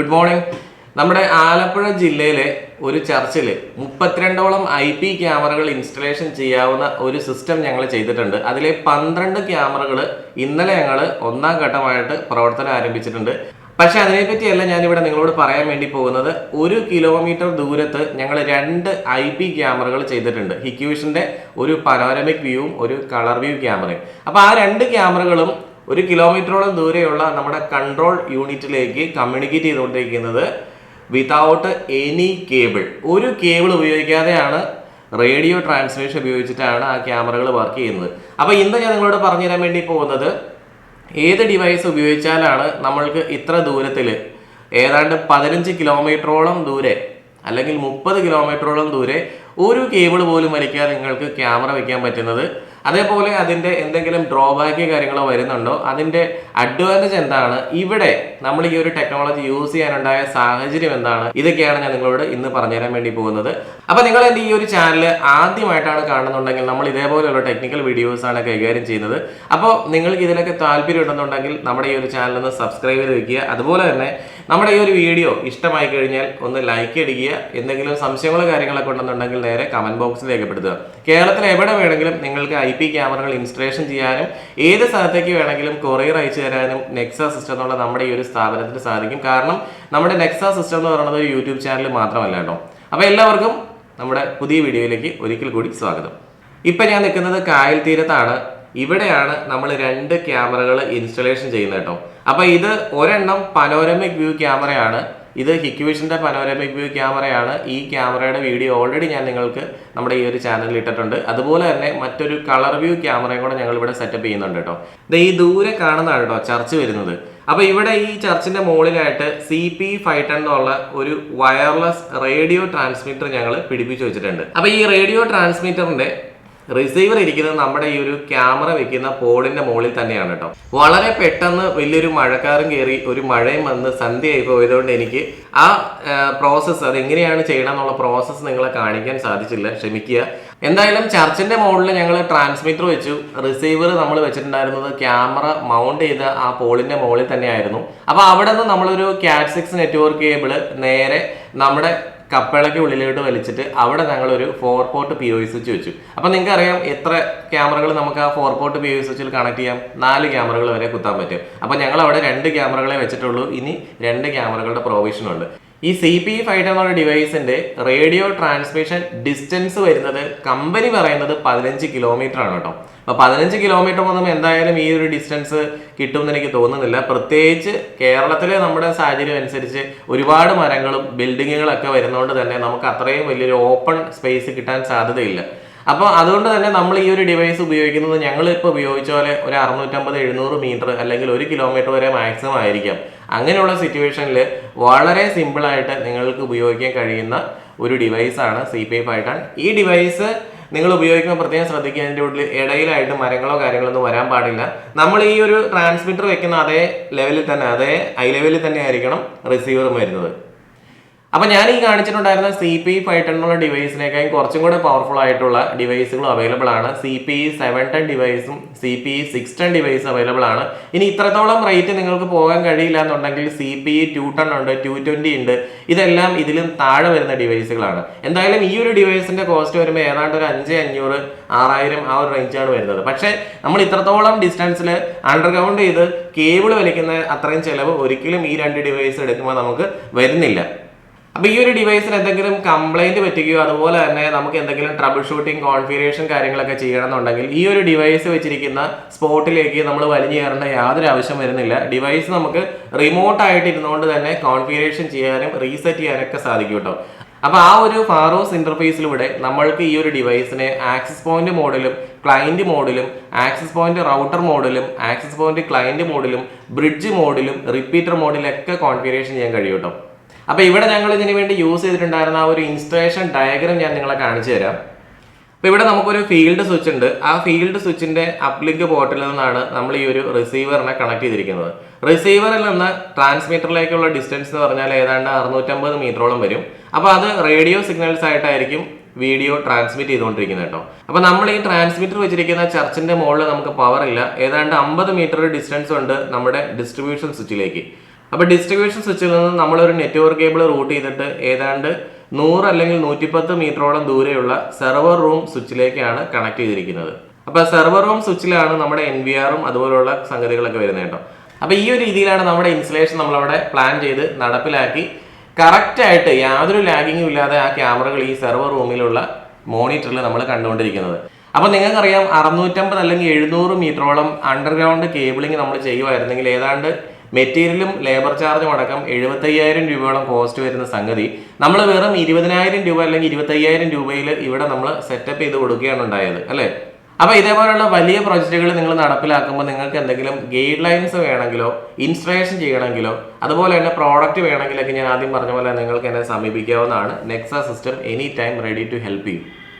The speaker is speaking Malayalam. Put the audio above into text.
Good morning. നമ്മുടെ ആലപ്പുഴ ജില്ലയിലെ ഒരു ചർച്ചിൽ 32ഓളം IP ക്യാമറകൾ ഇൻസ്റ്റലേഷൻ ചെയ്യാവുന്ന ഒരു സിസ്റ്റം ഞങ്ങൾ ചെയ്തിട്ടുണ്ട്. അതിലെ 12 ക്യാമറകൾ ഇന്നലെ ഞങ്ങൾ ഒന്നാം ഘട്ടമായിട്ട് പ്രവർത്തനം ആരംഭിച്ചിട്ടുണ്ട്. പക്ഷെ അതിനെപ്പറ്റിയല്ല ഞാനിവിടെ നിങ്ങളോട് പറയാൻ വേണ്ടി പോകുന്നത്. 1 കിലോമീറ്റർ ദൂരത്ത് ഞങ്ങൾ 2 IP ക്യാമറകൾ ചെയ്തിട്ടുണ്ട്. ഹിക്യൂഷന്റെ ഒരു പനോരമിക് വ്യൂവും ഒരു കളർ വ്യൂ ക്യാമറയും. അപ്പോൾ ആ 2 ക്യാമറകളും 1 കിലോമീറ്ററോളം ദൂരെയുള്ള നമ്മുടെ കൺട്രോൾ യൂണിറ്റിലേക്ക് കമ്മ്യൂണിക്കേറ്റ് ചെയ്തുകൊണ്ടിരിക്കുന്നത് വിതൗട്ട് എനി കേബിൾ. ഒരു കേബിൾ ഉപയോഗിക്കാതെയാണ്, റേഡിയോ ട്രാൻസ്മിഷൻ ഉപയോഗിച്ചിട്ടാണ് ആ ക്യാമറകൾ വർക്ക് ചെയ്യുന്നത്. അപ്പോൾ ഇന്ന് ഞാൻ നിങ്ങളോട് പറഞ്ഞു തരാൻ വേണ്ടി പോകുന്നത് ഏത് ഡിവൈസ് ഉപയോഗിച്ചാലാണ് നമ്മൾക്ക് ഇത്ര ദൂരത്തിൽ ഏതാണ്ട് 15 കിലോമീറ്ററോളം ദൂരെ അല്ലെങ്കിൽ 30 കിലോമീറ്ററോളം ദൂരെ ഒരു കേബിൾ പോലും വലിക്കാതെ നിങ്ങൾക്ക് ക്യാമറ വയ്ക്കാൻ പറ്റുന്നത്. അതേപോലെ അതിൻ്റെ എന്തെങ്കിലും ഡ്രോബാക്ക് കാര്യങ്ങളോ വരുന്നുണ്ടോ, അതിൻ്റെ അഡ്വാൻറ്റേജ് എന്താണ്, ഇവിടെ നമ്മൾ ഈ ഒരു ടെക്നോളജി യൂസ് ചെയ്യാനുണ്ടായ സാഹചര്യം എന്താണ്, ഇതൊക്കെയാണ് ഞാൻ നിങ്ങളോട് ഇന്ന് പറഞ്ഞുതരാൻ വേണ്ടി പോകുന്നത്. അപ്പോൾ നിങ്ങൾ എൻ്റെ ഈ ഒരു ചാനൽ ആദ്യമായിട്ടാണ് കാണുന്നുണ്ടെങ്കിൽ നമ്മൾ ഇതേപോലെയുള്ള ടെക്നിക്കൽ വീഡിയോസാണ് കൈകാര്യം ചെയ്യുന്നത്. അപ്പോൾ നിങ്ങൾക്ക് ഇതിലൊക്കെ താല്പര്യം ഉണ്ടെന്നുണ്ടെങ്കിൽ നമ്മുടെ ഈ ഒരു ചാനൽ ഒന്ന് സബ്സ്ക്രൈബ് ചെയ്ത് വെക്കുക. അതുപോലെ തന്നെ നമ്മുടെ ഈ ഒരു വീഡിയോ ഇഷ്ടമായി കഴിഞ്ഞാൽ ഒന്ന് ലൈക്ക് അടിക്കുക. എന്തെങ്കിലും സംശയങ്ങളോ കാര്യങ്ങളൊക്കെ ഉണ്ടെന്നുണ്ടെങ്കിൽ നേരെ കമൻറ്റ് ബോക്സിൽ രേഖപ്പെടുത്തുക. കേരളത്തിൽ എവിടെ വേണമെങ്കിലും നിങ്ങൾക്ക് IP ക്യാമറകൾ ഇൻസ്റ്റലേഷൻ ചെയ്യാനും ഏത് സ്ഥലത്തേക്ക് വേണമെങ്കിലും കൊറിയർ അയച്ചു തരാനും നെക്സ സിസ്റ്റം എന്നുള്ള നമ്മുടെ ഈ ഒരു സ്ഥാപനത്തിന് സാധിക്കും. കാരണം നമ്മുടെ നെക്സ സിസ്റ്റം എന്ന് പറയുന്നത് ഒരു യൂട്യൂബ് ചാനൽ മാത്രമല്ല കേട്ടോ. അപ്പോൾ എല്ലാവർക്കും നമ്മുടെ പുതിയ വീഡിയോയിലേക്ക് ഒരിക്കൽ കൂടി സ്വാഗതം. ഇപ്പം ഞാൻ നിൽക്കുന്നത് കായൽ തീരത്താണ്. ഇവിടെയാണ് നമ്മൾ 2 ക്യാമറകൾ ഇൻസ്റ്റലേഷൻ ചെയ്യുന്നത് കേട്ടോ. അപ്പോൾ ഇത് ഒരെണ്ണം പനോരമിക് വ്യൂ ക്യാമറയാണ്. ഇത് ഹിക്യൂഷന്റെ പനോരമിക് വ്യൂ ക്യാമറയാണ്. ഈ ക്യാമറയുടെ വീഡിയോ ഓൾറെഡി ഞാൻ നിങ്ങൾക്ക് നമ്മുടെ ഈ ഒരു ചാനലിൽ ഇട്ടിട്ടുണ്ട്. അതുപോലെ തന്നെ മറ്റൊരു കളർ വ്യൂ ക്യാമറയും കൂടെ ഞങ്ങൾ ഇവിടെ സെറ്റപ്പ് ചെയ്യുന്നുണ്ട് കേട്ടോ. ഇത് ഈ ദൂരെ കാണുന്നതാണ് കേട്ടോ ചർച്ച് വരുന്നത്. അപ്പോൾ ഇവിടെ ഈ ചർച്ചിന്റെ മുകളിലായിട്ട് CP510 എന്നുള്ള ഒരു വയർലെസ് റേഡിയോ ട്രാൻസ്മിറ്റർ ഞങ്ങൾ പിടിപ്പിച്ചു വെച്ചിട്ടുണ്ട്. അപ്പോൾ ഈ റേഡിയോ ട്രാൻസ്മിറ്ററിന്റെ റിസീവർ ഇരിക്കുന്നത് നമ്മുടെ ഈ ഒരു ക്യാമറ വെക്കുന്ന പോളിന്റെ മുകളിൽ തന്നെയാണ് കേട്ടോ. വളരെ പെട്ടെന്ന് വലിയൊരു മഴക്കാറും കയറി ഒരു മഴയും വന്ന് സന്ധ്യയായി പോയതുകൊണ്ട് എനിക്ക് ആ പ്രോസസ്സ് അതെങ്ങനെയാണ് ചെയ്യണം എന്നുള്ള പ്രോസസ്സ് നിങ്ങളെ കാണിക്കാൻ സാധിച്ചില്ല, ക്ഷമിക്കുക. എന്തായാലും ചർച്ചിന്റെ മുകളിൽ ഞങ്ങൾ ട്രാൻസ്മിറ്റർ വെച്ചു. റിസീവർ നമ്മൾ വെച്ചിട്ടുണ്ടായിരുന്നത് ക്യാമറ മൗണ്ട് ചെയ്ത ആ പോളിന്റെ മുകളിൽ തന്നെയായിരുന്നു. അപ്പോൾ അവിടെ നിന്ന് നമ്മളൊരു Cat 6 നെറ്റ്വർക്ക് കേബിള് നേരെ നമ്മുടെ കപ്പളയ്ക്ക് ഉള്ളിലോട്ട് വലിച്ചിട്ട് അവിടെ ഞങ്ങളൊരു 4 പോർട്ട് POV സ്വിച്ച് വെച്ചു. അപ്പോൾ നിങ്ങൾക്ക് അറിയാം എത്ര ക്യാമറകൾ നമുക്ക് ആ 4 പോർട്ട് POV സ്വിച്ചിൽ കണക്ട് ചെയ്യാം. 4 ക്യാമറകൾ വരെ കുത്താൻ പറ്റും. അപ്പോൾ ഞങ്ങൾ അവിടെ 2 ക്യാമറകളെ വെച്ചിട്ടുള്ളൂ. ഇനി 2 ക്യാമറകളുടെ പ്രൊവിഷൻ ഉണ്ട്. ഈ CP510 എന്നുള്ള ഡിവൈസിന്റെ റേഡിയോ ട്രാൻസ്മിഷൻ ഡിസ്റ്റൻസ് വരുന്നത് കമ്പനി പറയുന്നത് 15 കിലോമീറ്റർ ആണ് കേട്ടോ. അപ്പോൾ 15 കിലോമീറ്റർ ഒന്നും എന്തായാലും ഈ ഒരു ഡിസ്റ്റൻസ് കിട്ടുമെന്ന് എനിക്ക് തോന്നുന്നില്ല. പ്രത്യേകിച്ച് കേരളത്തിലെ നമ്മുടെ സാഹചര്യം അനുസരിച്ച് ഒരുപാട് മരങ്ങളും ബിൽഡിങ്ങുകളൊക്കെ വരുന്നതുകൊണ്ട് തന്നെ നമുക്ക് അത്രയും വലിയൊരു ഓപ്പൺ സ്പേസ് കിട്ടാൻ സാധ്യതയില്ല. അപ്പോൾ അതുകൊണ്ട് തന്നെ നമ്മൾ ഈ ഒരു ഡിവൈസ് ഉപയോഗിക്കുന്നത് ഞങ്ങളിപ്പോൾ ഉപയോഗിച്ച പോലെ ഒരു 650-700 മീറ്റർ അല്ലെങ്കിൽ 1 കിലോമീറ്റർ വരെ മാക്സിമം ആയിരിക്കാം. അങ്ങനെയുള്ള സിറ്റുവേഷനിൽ വളരെ സിമ്പിളായിട്ട് നിങ്ങൾക്ക് ഉപയോഗിക്കാൻ കഴിയുന്ന ഒരു ഡിവൈസാണ് CP510. ഈ ഡിവൈസ് നിങ്ങൾ ഉപയോഗിക്കുമ്പോൾ പ്രത്യേകം ശ്രദ്ധിക്കുക, അതിൻ്റെ ഉള്ളിൽ ഇടയിലായിട്ട് മരങ്ങളോ കാര്യങ്ങളോ ഒന്നും വരാൻ പാടില്ല. നമ്മൾ ഈ ഒരു ട്രാൻസ്മിറ്റർ വെക്കുന്ന അതേ ലെവലിൽ തന്നെ, അതേ ഐ ലെവലിൽ തന്നെ ആയിരിക്കണം റിസീവറും വരുന്നത്. അപ്പോൾ ഞാൻ ഈ കാണിച്ചിട്ടുണ്ടായിരുന്ന CP510 എന്നുള്ള ഡിവൈസിനേക്കാളും കുറച്ചും കൂടെ പവർഫുൾ ആയിട്ടുള്ള ഡിവൈസുകളും അവൈലബിൾ ആണ്. CP710 ഡിവൈസും CP610 ഡിവൈസും അവൈലബിൾ ആണ്. ഇനി ഇത്രത്തോളം റേറ്റ് നിങ്ങൾക്ക് പോകാൻ കഴിയില്ല എന്നുണ്ടെങ്കിൽ CP210 ഉണ്ട്, 220 ഉണ്ട്. ഇതെല്ലാം ഇതിലും താഴെ വരുന്ന ഡിവൈസുകളാണ്. എന്തായാലും ഈ ഒരു ഡിവൈസിന്റെ കോസ്റ്റ് വരുമ്പോൾ ഏതാണ്ട് ഒരു 5500, 6000 ആ ഒരു റേഞ്ചാണ് വരുന്നത്. പക്ഷേ നമ്മൾ ഇത്രത്തോളം ഡിസ്റ്റൻസിൽ അണ്ടർഗ്രൗണ്ട് ചെയ്ത് കേബിൾ വലിക്കുന്ന അത്രയും ചിലവ് ഒരിക്കലും ഈ 2 ഡിവൈസ് എടുക്കുമ്പോൾ നമുക്ക് വരുന്നില്ല. അപ്പോൾ ഈ ഒരു ഡിവൈസിന് എന്തെങ്കിലും കംപ്ലൈൻറ്റ് പറ്റുകയോ അതുപോലെ തന്നെ നമുക്ക് എന്തെങ്കിലും ട്രബിൾ ഷൂട്ടിംഗ് കോൺഫിഗറേഷൻ കാര്യങ്ങളൊക്കെ ചെയ്യണമെന്നുണ്ടെങ്കിൽ ഈ ഒരു ഡിവൈസ് വെച്ചിരിക്കുന്ന സ്പോട്ടിലേക്ക് നമ്മൾ വലിഞ്ഞു കയറേണ്ട യാതൊരു ആവശ്യം വരുന്നില്ല. ഡിവൈസ് നമുക്ക് റിമോട്ടായിട്ട് ഇരുന്നുകൊണ്ട് തന്നെ കോൺഫിഗറേഷൻ ചെയ്യാനും റീസെറ്റ് ചെയ്യാനൊക്കെ സാധിക്കും കേട്ടോ. അപ്പോൾ ആ ഒരു ഫാറോസ് ഇന്റർഫേസിലൂടെ നമ്മൾക്ക് ഈ ഒരു ഡിവൈസിനെ ആക്സസ് പോയിന്റ് മോഡിലും ക്ലയന്റ് മോഡിലും ആക്സസ് പോയിന്റ് റൗട്ടർ മോഡിലും ആക്സസ് പോയിന്റ് ക്ലയന്റ് മോഡിലും ബ്രിഡ്ജ് മോഡിലും റിപ്പീറ്റർ മോഡിലൊക്കെ കോൺഫിഗറേഷൻ ചെയ്യാൻ കഴിയും കേട്ടോ. അപ്പോൾ ഇവിടെ ഞങ്ങൾ ഇതിനു വേണ്ടി യൂസ് ചെയ്തിട്ടുണ്ടായിരുന്ന ആ ഒരു ഇൻസ്റ്റലേഷൻ ഡയഗ്രം ഞാൻ നിങ്ങളെ കാണിച്ചു തരാം. അപ്പോൾ ഇവിടെ നമുക്കൊരു ഫീൽഡ് സ്വിച്ച് ഉണ്ട്. ആ ഫീൽഡ് സ്വിച്ചിന്റെ അപ്ലിങ്ക് പോർട്ടിൽ നിന്നാണ് നമ്മൾ ഈ ഒരു റിസീവറിനെ കണക്ട് ചെയ്തിരിക്കുന്നത്. റിസീവറിൽ നിന്ന് ട്രാൻസ്മിറ്ററിലേക്കുള്ള ഡിസ്റ്റൻസ് എന്ന് പറഞ്ഞാൽ ഏതാണ്ട് 650 മീറ്ററോളം വരും. അപ്പോൾ അത് റേഡിയോ സിഗ്നൽസ് ആയിട്ടായിരിക്കും വീഡിയോ ട്രാൻസ്മിറ്റ് ചെയ്തുകൊണ്ടിരിക്കുന്നത് കേട്ടോ. അപ്പോൾ നമ്മൾ ഈ ട്രാൻസ്മിറ്റർ വെച്ചിരിക്കുന്ന ചർച്ചിന്റെ മുകളിൽ നമുക്ക് പവർ ഇല്ല. ഏതാണ്ട് 50 മീറ്റർ ഡിസ്റ്റൻസ് ഉണ്ട് നമ്മുടെ ഡിസ്ട്രിബ്യൂഷൻ സ്വിച്ചിലേക്ക്. അപ്പോൾ ഡിസ്ട്രിബ്യൂഷൻ സ്വിച്ചിൽ നിന്ന് നമ്മളൊരു നെറ്റ്വർക്ക് കേബിൾ റൂട്ട് ചെയ്തിട്ട് ഏതാണ്ട് 100 അല്ലെങ്കിൽ 110 മീറ്ററോളം ദൂരെയുള്ള സെർവർ റൂം സ്വിച്ചിലേക്കാണ് കണക്ട് ചെയ്തിരിക്കുന്നത്. അപ്പോൾ സെർവർ റൂം സ്വിച്ചിലാണ് നമ്മുടെ NVRും അതുപോലുള്ള സംഗതികളൊക്കെ വരുന്നത് കേട്ടോ. അപ്പോൾ ഈ ഒരു രീതിയിലാണ് നമ്മുടെ ഇൻസ്റ്റലേഷൻ നമ്മളവിടെ പ്ലാൻ ചെയ്ത് നടപ്പിലാക്കി കറക്റ്റായിട്ട് യാതൊരു ലാഗിങ്ങും ഇല്ലാതെ ആ ക്യാമറകൾ ഈ സെർവർ റൂമിലുള്ള മോണിറ്ററിൽ നമ്മൾ കണ്ടുകൊണ്ടിരിക്കുന്നത്. അപ്പോൾ നിങ്ങൾക്കറിയാം 650 അല്ലെങ്കിൽ 700 മീറ്ററോളം അണ്ടർഗ്രൗണ്ട് കേബിളിംഗ് നമ്മൾ ചെയ്യുമായിരുന്നെങ്കിൽ ഏതാണ്ട് മെറ്റീരിയലും ലേബർ ചാർജും അടക്കം 75,000 രൂപയോളം കോസ്റ്റ് വരുന്ന സംഗതി നമ്മൾ വെറും 20,000 രൂപ അല്ലെങ്കിൽ 25,000 രൂപയിൽ ഇവിടെ നമ്മൾ സെറ്റപ്പ് ചെയ്ത് കൊടുക്കുകയാണ് ഉണ്ടായത് അല്ലേ. അപ്പോൾ ഇതേപോലുള്ള വലിയ പ്രൊജക്റ്റുകൾ നിങ്ങൾ നടപ്പിലാക്കുമ്പോൾ നിങ്ങൾക്ക് എന്തെങ്കിലും ഗൈഡ് ലൈൻസ് വേണമെങ്കിലോ ഇൻസ്റ്റലേഷൻ ചെയ്യണമെങ്കിലോ അതുപോലെ തന്നെ പ്രോഡക്റ്റ് വേണമെങ്കിലൊക്കെ ഞാൻ ആദ്യം പറഞ്ഞ പോലെ നിങ്ങൾക്ക് എന്നെ സമീപിക്കാവുന്നതാണ്. Nexa system any time ready to help U.